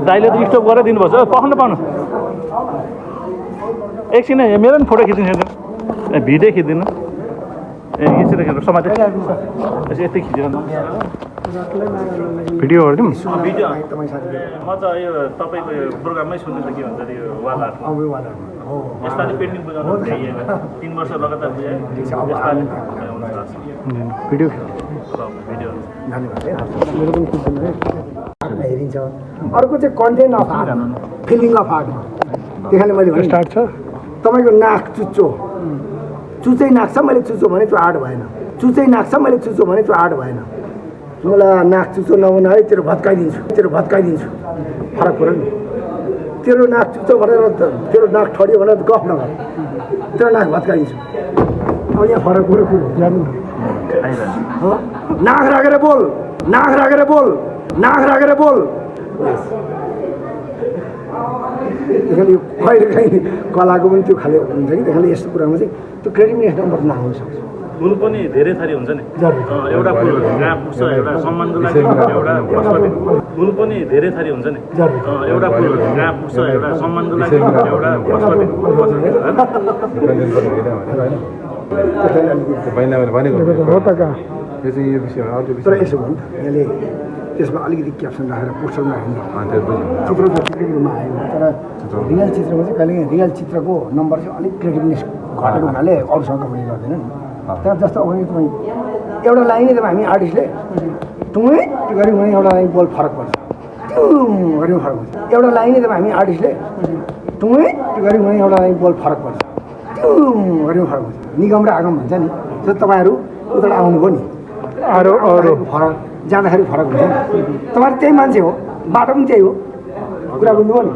दाइले त स्टप गरेर दिनुपर्छ पख्नु पाउनु एकछिन मेरो पनि फोटो खिचिदिनु भिडियो खिचिदिनु यसरी खेल्नु समाते यस्तै खिचेर भिडियो गरिदिउँ भिडियो म त यो तपाईँको प्रोग्राममै सुन्नु त के भन्छ अरे यो वालाहरू यसपालि पेन्टिङ बुझाउनु 3 वर्ष लगातार बुझाएँ भिडियो भिडियो मेरो पनि खुसी हेरिन्छ अर्को चाहिँ content of art feeling of art त्यही मैले भने स्टार्ट छ तपाईँको नाक चुच्चो चुचै नाक छ मैले चुच्चो भने त्यो आर्ट भएन चुचै नाक छ मैले चुच्चो भने त्यो आर्ट भएन मलाई नाक चुच्चो नहुन है तेरो भत्काइदिन्छु फरक पऱ्यो नि तेरो नाक चुच्चो भनेर तेरो नाक ठडियो भनेर गफ नगर तेरो नाक भत्काइदिन्छु अब यहाँ फरक पऱ्यो कुरो जानु नाक राखेर बोल त्यसैले कहिले काहीँ कलाको पनि त्यो खाले हुन्छ कि त्यसैले यस्तो कुरामा चाहिँ त्यो क्रेडिटनेस नम्बर नआउन सक्छ फुल पनि धेरै थरी हुन्छ नि एउटा फुल कहाँ पुग्छ एउटा सम्मानको लागि एउटा फुल पनि धेरै थरी हुन्छ नि एउटा फुल कहाँ पुग्छ एउटा सम्मानको लागि एउटा तर यसो भयो नि त यसले त्यसमा अलिकति क्याप्सन राखेर पोस्टरमा चित्र त चित्रको रूपमा आयो तर रियल चित्रमा चाहिँ कहिलेकाहीँ रियल चित्रको नम्बर चाहिँ अलिक क्रेडिटनेस घटेको हुनाले अरूसँग पनि गर्दैन नि त्यहाँ जस्तो अब तपाईँ एउटा लाइनै त हामी आर्टिस्टले टुमै गऱ्यौँ भने एउटा लाइन बोल फरक पर्छ गऱ्यौँ फरक पर्छ एउटा लाइनै त हामी आर्टिस्टले टुमै गऱ्यौँ भने एउटा लाइन बोल फरक पर्छ गऱ्यौँ फरक पर्छ निगम र आगम भन्छ नि जस्तो तपाईँहरू उता आउनुभयो नि फरक जाँदाखेरि फरक हुन्छ तपाईँहरू त्यही मान्छे हो बाटो पनि त्यही हो कुरा बुझ्नुभयो नि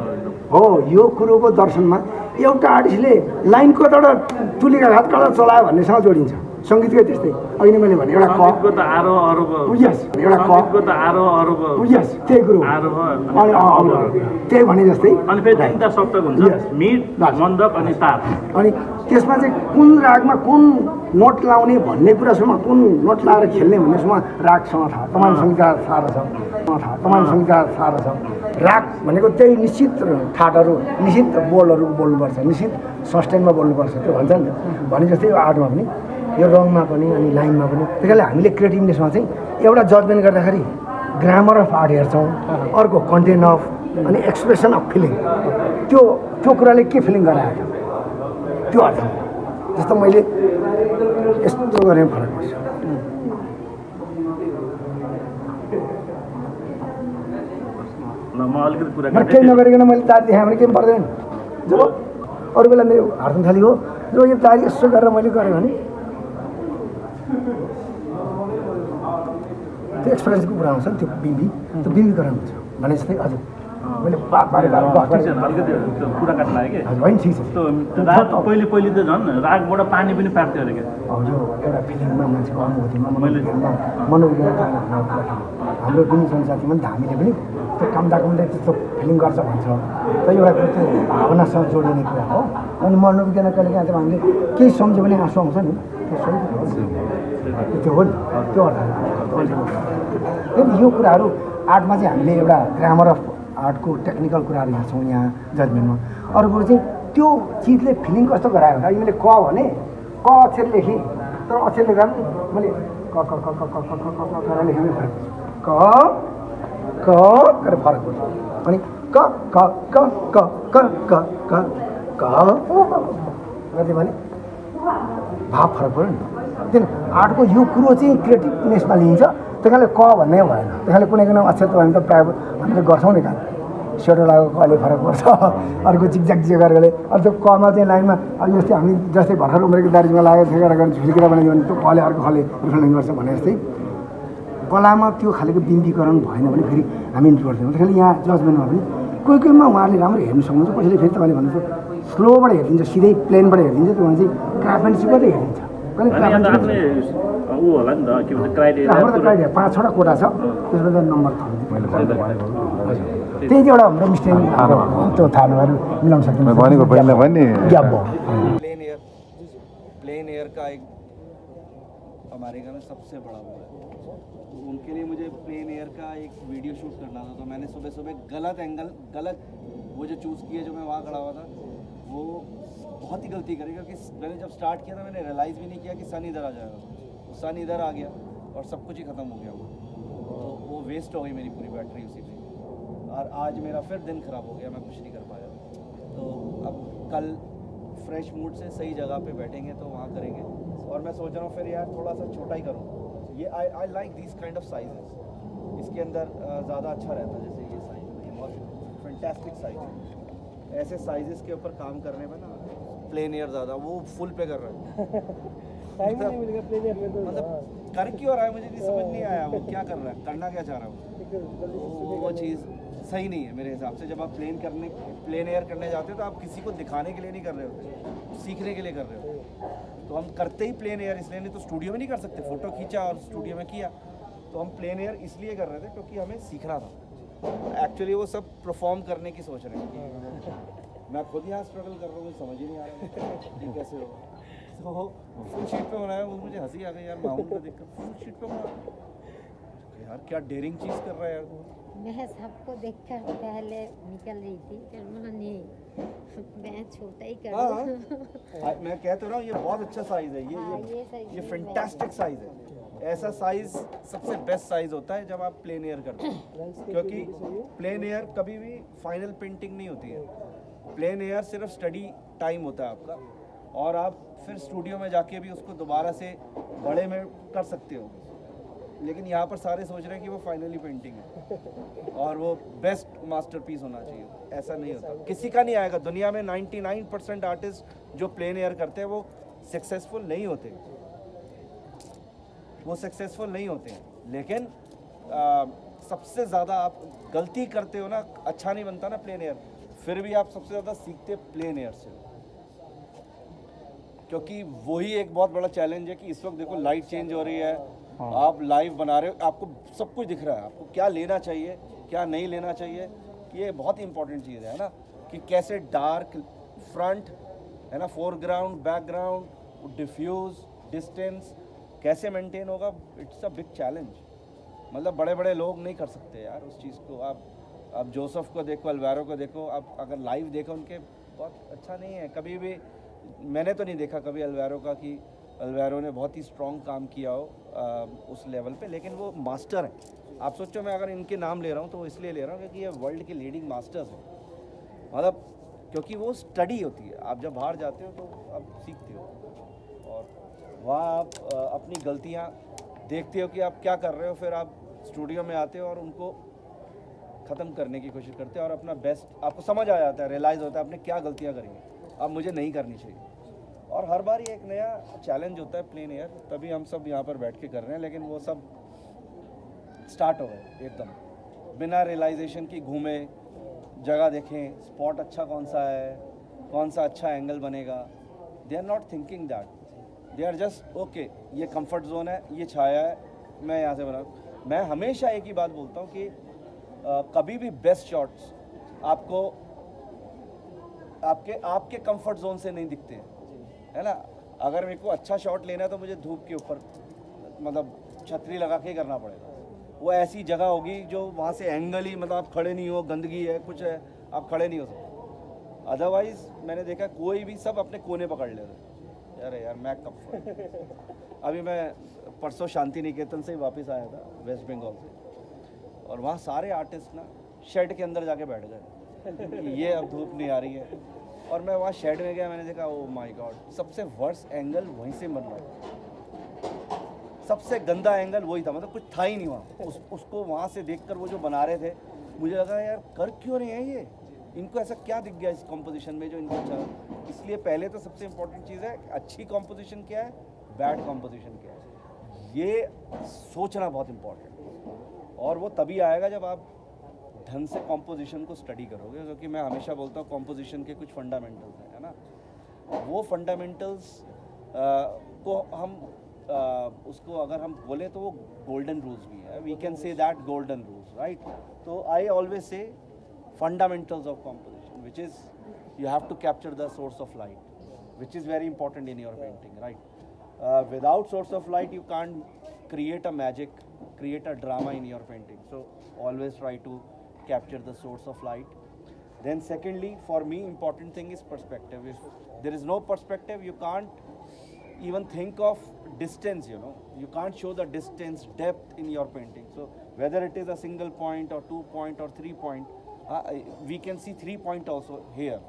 हो यो कुरोको दर्शनमा एउटा आर्टिस्टले लाइन कताबाट तुलीका घात कता चलायो भन्नेसँग जोडिन्छ सङ्गीतकै त्यस्तै अघि नै मैले भने एउटा सङ्गीतको त यस एउटा सङ्गीतको त यस त्यही कुरो अनि त्यही भने जस्तै अनि फेरि तिनवटा शब्दको हुन्छ मिट मन्दक अनि तार अनि त्यसमा चाहिँ कुन रागमा कुन नोट लाउने भन्ने कुरासम्म कुन नोट लाएर खेल्ने भन्नेसम्म रागसँग थाहा तपाईँले सङ्गीत थाहा छ राग भनेको त्यही निश्चित ठाटहरू निश्चित बोलहरू बोल्नुपर्छ निश्चित सस्टेनमा बोल्नुपर्छ त्यो भन्छ नि भने जस्तै यो आर्टमा पनि यो रङमा पनि अनि लाइनमा पनि त्यसैले हामीले क्रिएटिभनेसमा चाहिँ एउटा जजमेन्ट गर्दाखेरि ग्रामर अफ आर्ट हेर्छौँ अर्को कन्टेन्ट अफ अनि एक्सप्रेसन अफ फिलिङ त्यो कुराले के फिलिङ गराएको त्यो अर्थ जस्तो मैले यस्तो गरेँ फरक पर्छ केही नगरिकन मैले तारी देखाएँ भने केही पर्दैन जब अरू बेला मेरो हार्दन थाली हो जब यो तारी यसो गरेर मैले गरेँ भने त्यो एक्सपिरियन्सको कुरा आउँछ नि त्यो बिम्बीकरण हुन्छ भने जस्तै हजुर मैले कुरा काट्न लाग्यो कि होइन ठिक छ पहिले त झन् रागबाट पानी पनि पार्थ्यो अरे क्या हजुर एउटा फिलिङमा मान्छेको अनुभूतिमा मनोविज्ञान हाम्रो गुणिसन साथीमा नि हामीले पनि त्यो कामदाकुमले त्यस्तो फिलिङ गर्छ भन्छ त एउटा कुरो त्यो भावनासँग जोडिने कुरा हो अनि मनोविज्ञान कहिले काहीँ हामीले केही सम्झ्यो भने आँसु आउँछ नि त्यो हो नि त्यो अर्थ यो कुराहरू आर्टमा चाहिँ हामीले एउटा ग्रामर अफ आर्टको टेक्निकल कुराहरू हेर्छौँ यहाँ जजमेन्टमा अरू कुरो चाहिँ त्यो चिजले फिलिङ कस्तो गरायो भने अहिले मैले क भने क अक्षर लेखेँ तर अक्षर लेख्दा पनि मैले क लेखेँ क गरेर फरक पर्छ अनि क क क क क क क क गर्दै भने भाव फरक पऱ्यो नि किन आर्टको यो कुरो चाहिँ क्रिएटिभनेसमा लिइन्छ त्यही कारणले क भन्ने भएन त्यही कारणले कुनै कुनै अक्षर त हामी त प्रायः हामीले गर्छौँ नि काम सेटो लागेको कले फरक पर्छ अर्को चिकजाक गरेकोले अर्को कमा चाहिँ लाइनमा अब जस्तै हामी जस्तै भर्खर उम्रेको दार्जिलिङमा लागेको थियो गरेर झुल्केर बनाइदियो भने त्यो कले अर्को खले रिफ्लेक्ट गर्छ भने जस्तै कलामा त्यो खालेको बिम्बीकरण भएन भने फेरि हामी इन्ट्रो गर्दैनौँ त्यसैले यहाँ जजमेन्टमा पनि कोहीमा उहाँहरूले राम्रो हेर्नु सक्नुहुन्छ कसैले फेरि तपाईँले भन्नुहुन्छ स्लोबाट हेरिदिन्छ सिधै प्लेनबाट हेरिदिन्छ त्यो भने चाहिँ क्राफ्टम्यानसिपबाट हेरिदिन्छ हाम्रो त क्राइटेरिया 5-6वटा कोटा छ त्यसमा त नम्बर त्यही चाहिँ एउटा हाम्रो मिस्टेक त्यो थाहा नभएर मिलाउन सक्दैन भनेको पहिला भन्ने ग्याप भयो प्लेन एयर का एक हमारे घर में सबसे बड़ा वो है उनके लिए मुझे प्लेन एयर का एक वीडियो शूट करना था, तो मैंने सुबह सुबह गलत एंगल, गलत वो जो चूज़ किया, जो मैं वहाँ खड़ा हुआ था, वो बहुत ही गलती करी, क्योंकि मैंने जब स्टार्ट किया था मैंने रियलाइज़ भी नहीं किया कि सन इधर आ जाएगा, तो सन इधर आ गया और सब कुछ ही ख़त्म हो गया। तो वो वेस्ट हो गई मेरी पूरी बैटरी उसी पे, और आज मेरा फिर दिन ख़राब हो गया, मैं कुछ नहीं कर पाया। तो अब कल फ्रेश मूड से सही जगह पे बैठेंगे तो वहाँ करेंगे। और मैं सोच रहा हूँ फिर यार थोड़ा सा छोटा ही करूँ, ये I like this kind of sizes, इसके अंदर ज़्यादा अच्छा रहता है। जैसे ये साइज, ये बहुत फैंटास्टिक साइज है। ऐसे साइजेस के ऊपर काम करने में ना प्लेन एयर ज़्यादा, वो फुल पे कर रहा है। टाइम नहीं मिलेगा प्लेन एयर में, तो मतलब कर क्यों रहा है मुझे नहीं समझ नहीं आया, वो क्या कर रहा है, करना क्या चाह रहा है वो चीज़ सही नहीं है मेरे हिसाब से। जब आप प्लेन एयर करने जाते हो तो आप किसी को दिखाने के लिए नहीं कर रहे होते, सीखने के लिए कर रहे हो। तो हम करते ही प्लेन एयर इसलिए, नहीं तो स्टूडियो में नहीं कर सकते, फ़ोटो खींचा और स्टूडियो में किया। तो हम प्लेन एयर इसलिए कर रहे थे क्योंकि हमें सीखना था। एक्चुअली वो सब परफॉर्म करने की सोच रहे हैं। मैं खुद यहाँ स्ट्रगल कर रहा हूँ, मुझे समझ ही नहीं आ रहा कि कैसे होगा। तो फुल शीट पे बनाया, वो मुझे हंसी आ गई यार, माहौल को देखकर फुल शीट पे बनाया यार, क्या डेयरिंग चीज़ कर रहा है यार। मैं सबको देखकर पहले निकल रही थी, फिर नहीं मैं छोटा ही कर हाँ, मैं कह तो रहा हूँ ये बहुत अच्छा साइज है, ये फैंटास्टिक साइज है। ऐसा साइज सबसे बेस्ट साइज होता है जब आप प्लेन एयर करते हैं, क्योंकि प्लेन एयर कभी भी फाइनल पेंटिंग नहीं होती है। प्लेन एयर सिर्फ स्टडी टाइम होता है आपका, और आप फिर स्टूडियो में जाके भी उसको दोबारा से बड़े में कर सकते हो। लेकिन यहाँ पर सारे सोच रहे हैं कि वो फाइनली पेंटिंग है और वो बेस्ट मास्टरपीस होना चाहिए। ऐसा नहीं होता, किसी का नहीं आएगा। दुनिया में 99% आर्टिस्ट जो प्लेन एयर करते हैं वो सक्सेसफुल नहीं होते, हैं। लेकिन सबसे ज़्यादा आप गलती करते हो ना, अच्छा नहीं बनता ना प्लेन एयर, फिर भी आप सबसे ज़्यादा सीखते प्लेन एयर से, क्योंकि वही एक बहुत बड़ा चैलेंज है कि इस वक्त देखो लाइट चेंज हो रही है, आप लाइव बना रहे हो, आपको सब कुछ दिख रहा है, आपको क्या लेना चाहिए क्या नहीं लेना चाहिए, ये बहुत इंपॉर्टेंट चीज़ है ना, कि कैसे डार्क फ्रंट है ना, फोरग्राउंड बैकग्राउंड, डिफ्यूज़ डिस्टेंस कैसे मेंटेन होगा। It's a big challenge. मतलब बड़े बड़े लोग नहीं कर सकते यार उस चीज़ को। आप जोसेफ को देखो, अल्वारो को देखो, आप अगर लाइव देखो उनके, बहुत अच्छा नहीं है। कभी भी मैंने तो नहीं देखा कभी अल्वारो का कि अल्वारो ने बहुत ही स्ट्रॉन्ग काम किया हो उस लेवल पे, लेकिन वो मास्टर हैं। आप सोचो, मैं अगर इनके नाम ले रहा हूँ तो इसलिए ले रहा हूँ क्योंकि ये वर्ल्ड के लीडिंग मास्टर्स हैं। मतलब क्योंकि वो स्टडी होती है, आप जब बाहर जाते हो तो आप सीखते हो, और वहाँ आप अपनी गलतियाँ देखते हो कि आप क्या कर रहे हो, फिर आप स्टूडियो में आते हो और उनको ख़त्म करने की कोशिश करते हो, और अपना बेस्ट आपको समझ आ जाता है, रियलाइज़ होता है आपने क्या गलतियाँ करी हैं, अब मुझे नहीं करनी चाहिए। और हर बार ये एक नया चैलेंज होता है प्लेन एयर, तभी हम सब यहाँ पर बैठ के कर रहे हैं। लेकिन वो सब स्टार्ट हो गए एकदम बिना रियलाइजेशन की, घूमे, जगह देखें, स्पॉट अच्छा कौन सा है, कौन सा अच्छा एंगल बनेगा। They are not thinking that, they are just okay, ये कंफर्ट जोन है, ये छाया है, मैं यहाँ से बनाऊँ। मैं हमेशा एक ही बात बोलता हूँ कि कभी भी बेस्ट शॉट्स आपको आपके कंफर्ट जोन से नहीं दिखते हैं, है ना। अगर मेरे को अच्छा शॉट लेना है तो मुझे धूप के ऊपर मतलब छतरी लगा के करना पड़ेगा। वो ऐसी जगह होगी जो वहाँ से एंगल ही, मतलब आप खड़े नहीं हो, गंदगी है, कुछ है, आप खड़े नहीं हो सकते। अदरवाइज़ मैंने देखा कोई भी सब अपने कोने पकड़ लेते। अरे यार मैं कब अभी मैं परसों शांति निकेतन से ही वापस आया था वेस्ट बंगाल से, और वहाँ सारे आर्टिस्ट ना शेड के अंदर जाके बैठ गए। ये अब धूप नहीं आ रही है, और मैं वहाँ शेड में गया, मैंने देखा ओ माय गॉड, सबसे वर्स्ट एंगल वहीं से मर रहा है, सबसे गंदा एंगल वही था, मतलब कुछ था ही नहीं वहाँ। उसको वहाँ से देखकर वो जो बना रहे थे, मुझे लगा यार कर क्यों नहीं है ये, इनको ऐसा क्या दिख गया इस कॉम्पोजिशन में जो इनको अच्छा। इसलिए पहले तो सबसे इम्पोर्टेंट चीज़ है अच्छी कॉम्पोजिशन क्या है, बैड कॉम्पोजिशन क्या है, ये सोचना बहुत इम्पोर्टेंट। और वो तभी आएगा जब आप ढंग से कॉम्पोजिशन को स्टडी करोगे, क्योंकि मैं हमेशा बोलता हूँ कॉम्पोजिशन के कुछ फंडामेंटल्स हैं, है ना। वो फंडामेंटल्स को हम उसको अगर हम बोले तो वो गोल्डन रूल्स भी है, we can say that golden rules, right. तो I always say fundamentals of composition, which is you have to capture the source of light, which is very important in your painting, right. Without source of light you can't create a magic create a drama in your painting. So always try to capture the source of light. Then secondly, for me, important thing is perspective. If there is no perspective, you can't even think of distance, you know. You can't show the distance, depth in your painting. So whether it is a single point or 2 point or 3 point, we can see 3 point also here.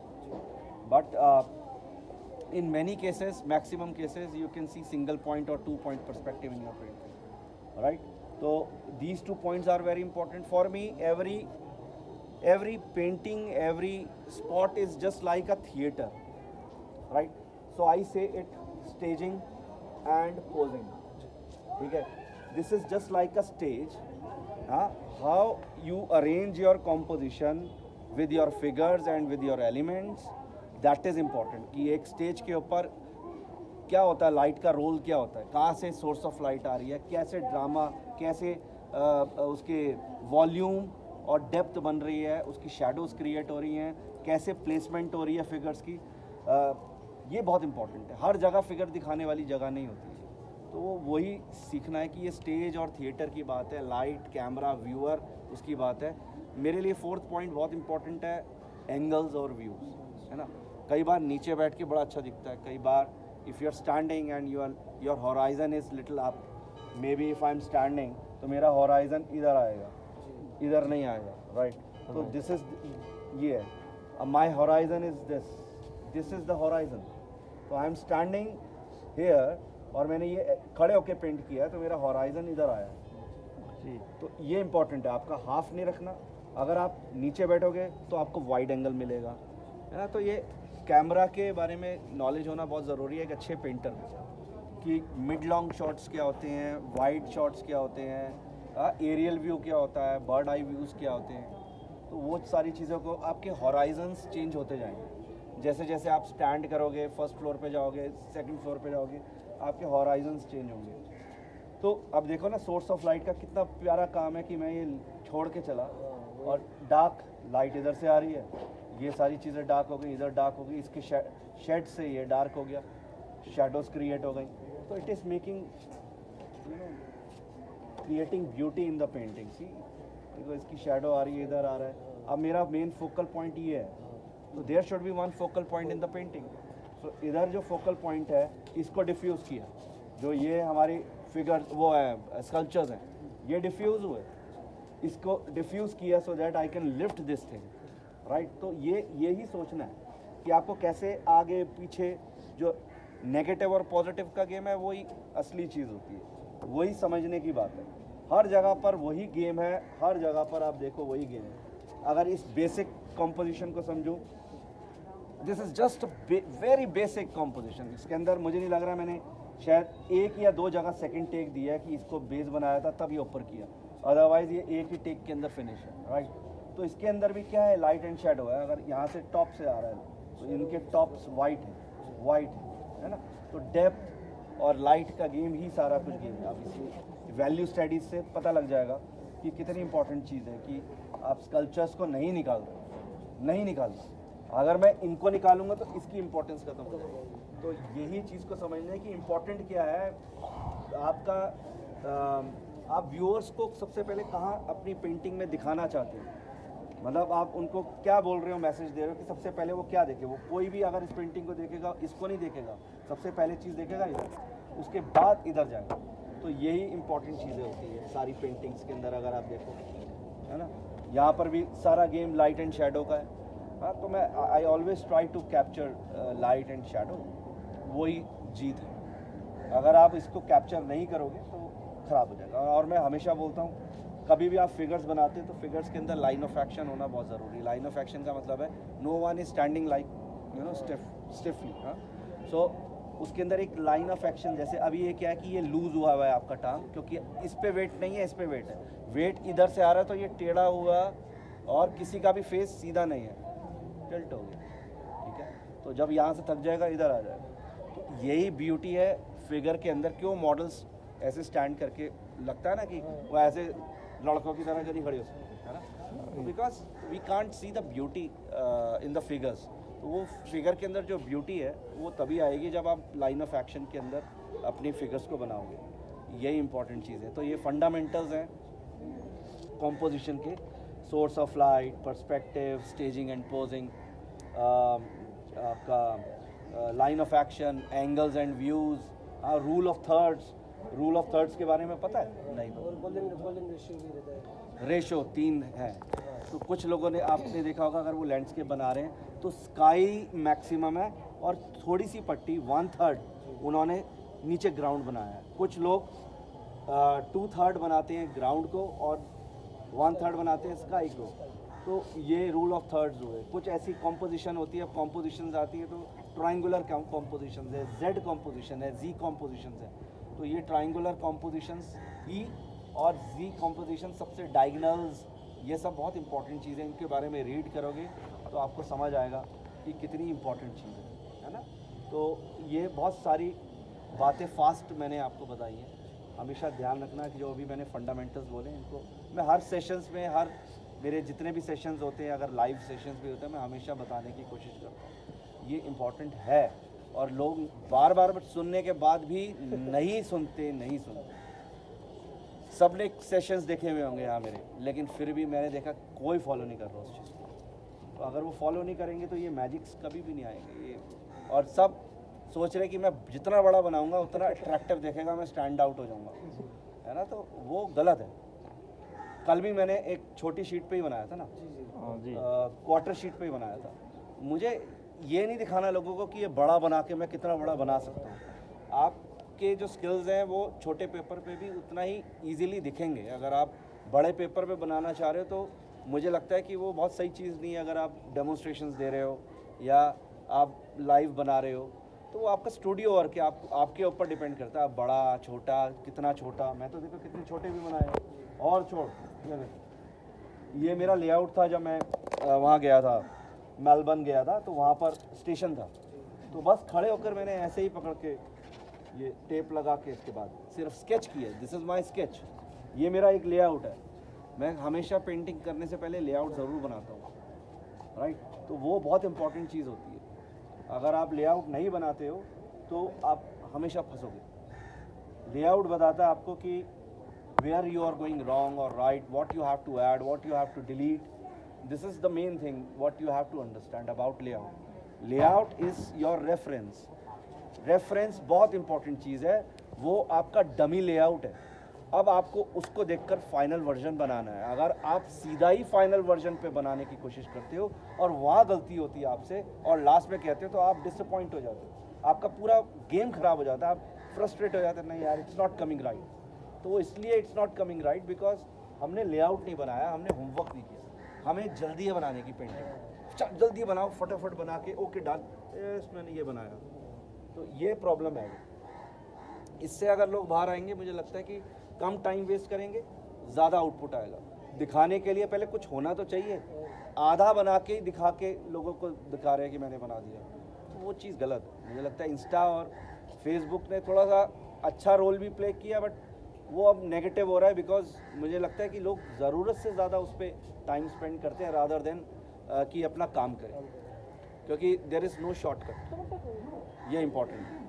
But in many cases, maximum cases, you can see single point or 2 point perspective in your painting. Right? So these 2 points are very important. For me, every painting, every spot is just like a theater. Right? So I say it staging and posing. Okay? This is just like a stage. How you arrange your composition with your figures and with your elements, that is important. कि एक stage के ऊपर क्या होता है, light का role क्या होता है, कहाँ से सोर्स ऑफ लाइट आ रही है, कैसे ड्रामा, कैसे उसके वॉल्यूम और डेप्थ बन रही है, उसकी शैडोज़ क्रिएट हो रही हैं, कैसे प्लेसमेंट हो रही है फिगर्स की, ये बहुत इंपॉर्टेंट है. हर जगह फिगर दिखाने वाली जगह नहीं होती है. तो वही सीखना है कि ये स्टेज और थिएटर की बात है, लाइट, कैमरा, व्यूअर, उसकी बात है. मेरे लिए 4th पॉइंट बहुत इंपॉर्टेंट है, एंगल्स और व्यूज़, है ना. कई बार नीचे बैठ के बड़ा अच्छा दिखता है, कई बार if you are standing and your horizon is little up, may be if I am standing तो मेरा हॉराइजन इधर आएगा, इधर नहीं आएगा. राइट. तो दिस इज़ ये है, my horizon is this is the horizon. तो आई एम स्टैंडिंग हेयर और मैंने ये खड़े होके पेंट किया है तो मेरा हॉराइजन इधर आया है. तो ये इंपॉर्टेंट है, आपका हाफ नहीं रखना. अगर आप नीचे बैठोगे तो आपको वाइड एंगल मिलेगा, है ना. तो ये कैमरा के बारे में नॉलेज होना बहुत ज़रूरी है एक अच्छे पेंटर में, कि मिड लॉन्ग शॉट्स क्या होते हैं, वाइड शॉट्स क्या होते हैं, एरियल व्यू क्या होता है, बर्ड आई व्यूज़ क्या होते हैं. तो वो सारी चीज़ों को आपके हॉराइजन्स चेंज होते जाएंगे. जैसे जैसे आप स्टैंड करोगे, फर्स्ट फ्लोर पे जाओगे, सेकंड फ्लोर पे जाओगे, आपके हॉराइजन्स चेंज होंगे. तो अब देखो ना, सोर्स ऑफ लाइट का कितना प्यारा काम है कि मैं ये छोड़ के चला और डार्क लाइट इधर से आ रही है, ये सारी चीज़ें डार्क हो गई, इधर डार्क हो गई, इसके शेड से ये डार्क हो गया, शैडोज़ क्रिएट हो गई. तो it is making creating beauty in the painting. See देखो, इसकी शैडो आ रही है, इधर आ रहा है. अब मेरा मेन फोकल पॉइंट ये है, तो there should be one focal point in the painting. So इधर जो फोकल पॉइंट है इसको डिफ्यूज़ किया, जो ये हमारी फिगर वो है स्कल्पचर्स हैं, ये डिफ्यूज़ हुए, इसको डिफ्यूज़ किया so that I can lift this thing. Right. तो ये ही सोचना है कि आपको कैसे आगे पीछे, जो नेगेटिव और पॉजिटिव का गेम है वही असली चीज़ होती है, वही समझने की बात है. हर जगह पर वही गेम है, हर जगह पर आप देखो वही गेम है. अगर इस बेसिक कॉम्पोजिशन को समझो, this is just very basic composition. इसके अंदर मुझे नहीं लग रहा मैंने शायद 1 या 2 जगह सेकंड टेक दिया है कि इसको बेस बनाया था तब ये ऊपर किया, अदरवाइज़ ये एक ही टेक के अंदर फिनिश है. राइट. तो इसके अंदर भी क्या है, लाइट एंड शेडो है. अगर यहाँ से टॉप से आ रहा है तो इनके टॉप्स वाइट है ना. तो डेप्थ और लाइट का गेम ही सारा कुछ गेम है. आप इसकी वैल्यू स्टडीज से पता लग जाएगा कि कितनी इंपॉर्टेंट चीज़ है कि आप स्कल्पचर्स को नहीं निकालना. अगर मैं इनको निकालूंगा तो इसकी इंपॉर्टेंस खत्म हो जाएगी. तो यही चीज़ को समझना है कि इम्पोर्टेंट क्या है आपका. आप व्यूअर्स को सबसे पहले कहाँ अपनी पेंटिंग में दिखाना चाहते हैं, मतलब आप उनको क्या बोल रहे हो, मैसेज दे रहे हो कि सबसे पहले वो क्या देखे. वो कोई भी अगर इस पेंटिंग को देखेगा, इसको नहीं देखेगा, सबसे पहले चीज़ देखेगा इधर, उसके बाद इधर जाएगा. तो यही इंपॉर्टेंट चीज़ें होती है सारी पेंटिंग्स के अंदर. अगर आप देखो, है ना, यहाँ पर भी सारा गेम लाइट एंड शेडो का है. हाँ, तो मैं I always try to capture light and shadow, वही जीत है. अगर आप इसको कैप्चर नहीं करोगे तो ख़राब हो जाएगा. और मैं हमेशा बोलता हूँ, कभी भी आप फिगर्स बनाते हैं तो फिगर्स के अंदर लाइन ऑफ एक्शन होना बहुत ज़रूरी है. लाइन ऑफ एक्शन का मतलब है no one is standing like stiffly. हाँ. सो उसके अंदर एक लाइन ऑफ एक्शन, जैसे अभी ये क्या है कि ये लूज़ हुआ है आपका टांग, क्योंकि इस पे वेट नहीं है, इस पे वेट है. वेट इधर से आ रहा है तो ये टेढ़ा हुआ, और किसी का भी फेस सीधा नहीं है, टिल्ट हो गया. ठीक है. तो जब यहाँ से थक जाएगा इधर आ जाएगा. तो यही ब्यूटी है फिगर के अंदर. क्यों मॉडल्स ऐसे स्टैंड करके लगता है ना कि वो ऐसे लड़कों की तरह कभी खड़े हो सकते हैं, है ना. Because we can't see the beauty in the figures. तो वो फिगर के अंदर जो ब्यूटी है वो तभी आएगी जब आप लाइन ऑफ एक्शन के अंदर अपनी फिगर्स को बनाओगे. यही इंपॉर्टेंट चीज़ है। तो ये फंडामेंटल्स हैं कॉम्पोजिशन के, source of light, perspective, staging and posing, का line of action, angles and views, rule of thirds. Rule of thirds के बारे में पता है? नहीं पता। रेशो 3 है। तो कुछ लोगों ने, आपने देखा होगा अगर वो लैंडस्केप बना रहे हैं तो स्काई मैक्सिमम है और थोड़ी सी पट्टी 1/3 उन्होंने नीचे ग्राउंड बनाया है। कुछ लोग 2/3 बनाते हैं ग्राउंड को और 1/3 बनाते हैं स्काई को। तो ये रूल ऑफ थर्ड्स हुए। कुछ ऐसी कॉम्पोजिशन होती है, कॉम्पोजिशंस आती है तो ट्रायंगुलर कॉम्पोजिशन है, जेड कॉम्पोजिशन है, जी कॉम्पोजिशन है। तो ये ट्रायंगुलर कॉम्पोजिशंस ई और जी कॉम्पोजिशन, सबसे डायगनल्स, ये सब बहुत इंपॉर्टेंट चीज़ें। इनके बारे में रीड करोगे तो आपको समझ आएगा कि कितनी इंपॉर्टेंट चीज़ है ना। तो ये बहुत सारी बातें फास्ट मैंने आपको बताई हैं। हमेशा ध्यान रखना कि जो अभी मैंने फंडामेंटल्स बोले इनको मैं हर सेशंस में, हर मेरे जितने भी सेशंस होते हैं, अगर लाइव सेशंस भी होते हैं, मैं हमेशा बताने की कोशिश करता हूँ ये इम्पॉर्टेंट है। और लोग बार बार सुनने के बाद भी नहीं सुनते। सब ने सेशंस देखे हुए होंगे यहाँ मेरे, लेकिन फिर भी मैंने देखा कोई फॉलो नहीं कर रहा उस चीज़ को। तो अगर वो फॉलो नहीं करेंगे तो ये मैजिक्स कभी भी नहीं आएंगे। ये और सब सोच रहे कि मैं जितना बड़ा बनाऊंगा उतना अट्रैक्टिव देखेगा, मैं स्टैंड आउट हो जाऊंगा, है ना। तो वो गलत है। कल भी मैंने एक छोटी शीट पे ही बनाया था ना, क्वार्टर शीट पे ही बनाया था। मुझे ये नहीं दिखाना लोगों को कि ये बड़ा बना के मैं कितना बड़ा बना सकता हूँ। आपके जो स्किल्स हैं वो छोटे पेपर पे भी उतना ही ईजीली दिखेंगे। अगर आप बड़े पेपर पे बनाना चाह रहे हो तो मुझे लगता है कि वो बहुत सही चीज़ नहीं है। अगर आप डेमोन्स्ट्रेशंस दे रहे हो या आप लाइव बना रहे हो तो वो आपका स्टूडियो वर्क है, आपके ऊपर डिपेंड करता है। आप बड़ा छोटा, कितना छोटा, मैं तो देखो कितने छोटे भी बनाए हैं। और छोड़, ये मेरा लेआउट था जब मैं वहाँ गया था, मेलबर्न गया था, तो वहाँ पर स्टेशन था। तो बस खड़े होकर मैंने ऐसे ही पकड़ के ये टेप लगा के इसके बाद सिर्फ स्केच किया। This is my sketch. ये मेरा एक लेआउट है। मैं हमेशा पेंटिंग करने से पहले लेआउट ज़रूर बनाता हूँ, राइट। तो वो बहुत इंपॉर्टेंट चीज़ होती है। अगर आप लेआउट नहीं बनाते हो तो आप हमेशा फंसोगे। लेआउट बताता है आपको कि where you are going wrong और right, what you have to add, what you have to delete. This is the main thing what you have to understand about layout. Layout is your reference. Reference बहुत important चीज़ है। वो आपका dummy layout है। अब आपको उसको देखकर फाइनल वर्जन बनाना है। अगर आप सीधा ही फाइनल वर्जन पे बनाने की कोशिश करते हो और वहाँ गलती होती है आपसे और लास्ट में कहते हो तो आप डिसअपॉइंट हो जाते हो। आपका पूरा गेम खराब हो जाता है, आप फ्रस्ट्रेट हो जाते हैं, नहीं यार इट्स नॉट कमिंग राइट। तो वो इसलिए it's not coming right because हमने लेआउट नहीं बनाया, हमने होमवर्क नहीं किया। हमें जल्दी है बनाने की पेंटिंग, जल्दी बनाओ, फटाफट बना के ओके डाल, मैंने ये बनाया। तो ये प्रॉब्लम है। इससे अगर लोग बाहर आएंगे, मुझे लगता है कि कम टाइम वेस्ट करेंगे, ज़्यादा आउटपुट आएगा। दिखाने के लिए पहले कुछ होना तो चाहिए। आधा बना के ही दिखा के लोगों को दिखा रहे हैं कि मैंने बना दिया, तो वो चीज़ गलत है। मुझे लगता है इंस्टा और फेसबुक ने थोड़ा सा अच्छा रोल भी प्ले किया, बट वो अब नेगेटिव हो रहा है बिकॉज मुझे लगता है कि लोग ज़रूरत से ज़्यादा उस पर टाइम स्पेंड करते हैं रादर देन कि अपना काम करें, क्योंकि देयर इज़ नो शॉर्टकट। ये इम्पॉर्टेंट है।